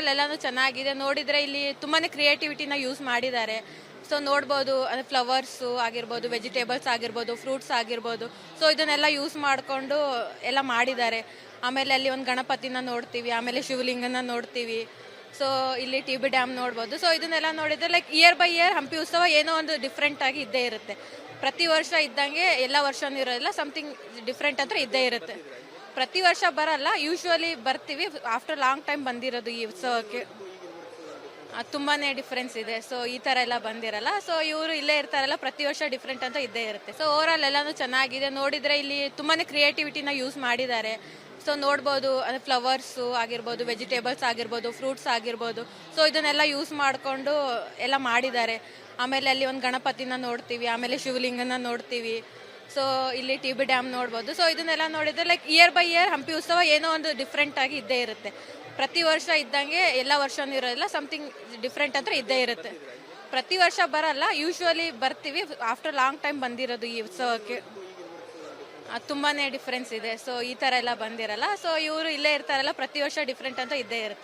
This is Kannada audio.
ಓವರಾಲ್ ಎಲ್ಲಾನು ಚೆನ್ನಾಗಿದೆ. ನೋಡಿದ್ರೆ ಇಲ್ಲಿ ತುಂಬಾನೇ ಕ್ರಿಯೇಟಿವಿಟಿನ ಯೂಸ್ ಮಾಡಿದ್ದಾರೆ. ಸೊ ನೋಡ್ಬೋದು, ಫ್ಲವರ್ಸ್ ಆಗಿರ್ಬೋದು, ವೆಜಿಟೇಬಲ್ಸ್ ಆಗಿರ್ಬೋದು, ಫ್ರೂಟ್ಸ್ ಆಗಿರ್ಬೋದು. ಸೊ ಇದನ್ನೆಲ್ಲ ಯೂಸ್ ಮಾಡಿಕೊಂಡು ಎಲ್ಲ ಮಾಡಿದ್ದಾರೆ. ಆಮೇಲೆ ಅಲ್ಲಿ ಒಂದು ಗಣಪತಿನ ನೋಡ್ತೀವಿ, ಆಮೇಲೆ ಶಿವಲಿಂಗನ ನೋಡ್ತೀವಿ. ಸೊ ಇಲ್ಲಿ ಟಿ.ಬಿ ಡ್ಯಾಮ್ ನೋಡ್ಬೋದು. ಸೊ ಇದನ್ನೆಲ್ಲ ನೋಡಿದ್ರೆ like year by year Hampi ಉತ್ಸವ ಏನೋ ಒಂದು ಡಿಫ್ರೆಂಟ್ ಆಗಿ ಇದ್ದೇ ಇರುತ್ತೆ. ಪ್ರತಿ ವರ್ಷ ಇದ್ದಂಗೆ ಎಲ್ಲ ವರ್ಷನೂ ಇರೋದಿಲ್ಲ, ಸಮಥಿಂಗ್ ಡಿಫ್ರೆಂಟ್ ಅಂತ ಇದ್ದೇ ಇರುತ್ತೆ. ಪ್ರತಿ ವರ್ಷ ಬರಲ್ಲ, ಯೂಶ್ವಲಿ ಬರ್ತೀವಿ. ಆಫ್ಟರ್ ಲಾಂಗ್ ಟೈಮ್ ಬಂದಿರೋದು ಈ ಉತ್ಸವಕ್ಕೆ. ತುಂಬಾನೇ ಡಿಫ್ರೆನ್ಸ್ ಇದೆ. ಸೊ ಈ ತರ ಎಲ್ಲ ಬಂದಿರಲ್ಲ. ಸೊ ಇವರು ಇಲ್ಲೇ ಇರ್ತಾರಲ್ಲ, ಪ್ರತಿ ವರ್ಷ ಡಿಫ್ರೆಂಟ್ ಅಂತ ಇದ್ದೇ ಇರುತ್ತೆ. ಸೊ ಓವರಾಲ್ ಎಲ್ಲಾನು ಚೆನ್ನಾಗಿದೆ. ನೋಡಿದ್ರೆ ಇಲ್ಲಿ ತುಂಬಾನೇ ಕ್ರಿಯೇಟಿವಿಟಿನ ಯೂಸ್ ಮಾಡಿದ್ದಾರೆ. ಸೊ ನೋಡ್ಬೋದು, ಫ್ಲವರ್ಸ್ ಆಗಿರ್ಬೋದು, ವೆಜಿಟೇಬಲ್ಸ್ ಆಗಿರ್ಬೋದು, ಫ್ರೂಟ್ಸ್ ಆಗಿರ್ಬೋದು. ಸೊ ಇದನ್ನೆಲ್ಲ ಯೂಸ್ ಮಾಡಿಕೊಂಡು ಎಲ್ಲ ಮಾಡಿದ್ದಾರೆ. ಆಮೇಲೆ ಅಲ್ಲಿ ಒಂದು ಗಣಪತಿನ ನೋಡ್ತೀವಿ, ಆಮೇಲೆ ಶಿವಲಿಂಗನ ನೋಡ್ತೀವಿ. ಸೊ ಇಲ್ಲಿ ಟಿ.ಬಿ ಡ್ಯಾಮ್ ನೋಡ್ಬೋದು. ಸೊ ಇದನ್ನೆಲ್ಲ ನೋಡಿದ್ರೆ like year by year Hampi ಉತ್ಸವ ಏನೋ ಒಂದು ಡಿಫ್ರೆಂಟ್ ಆಗಿ ಇದ್ದೇ ಇರುತ್ತೆ. ಪ್ರತಿ ವರ್ಷ ಇದ್ದಂಗೆ ಎಲ್ಲ ವರ್ಷನೂ ಇರೋದಿಲ್ಲ, ಸಮಥಿಂಗ್ ಡಿಫ್ರೆಂಟ್ ಅಂತ ಇದ್ದೇ ಇರುತ್ತೆ. ಪ್ರತಿ ವರ್ಷ ಬರಲ್ಲ, ಯೂಶ್ವಲಿ ಬರ್ತೀವಿ. ಆಫ್ಟರ್ ಲಾಂಗ್ ಟೈಮ್ ಬಂದಿರೋದು ಈ ಉತ್ಸವಕ್ಕೆ. ತುಂಬಾನೇ ಡಿಫ್ರೆನ್ಸ್ ಇದೆ. ಸೊ ಈ ತರ ಎಲ್ಲ ಬಂದಿರಲ್ಲ. ಸೊ ಇವರು ಇಲ್ಲೇ ಇರ್ತಾರಲ್ಲ, ಪ್ರತಿ ವರ್ಷ ಡಿಫ್ರೆಂಟ್ ಅಂತ ಇದ್ದೇ ಇರುತ್ತೆ.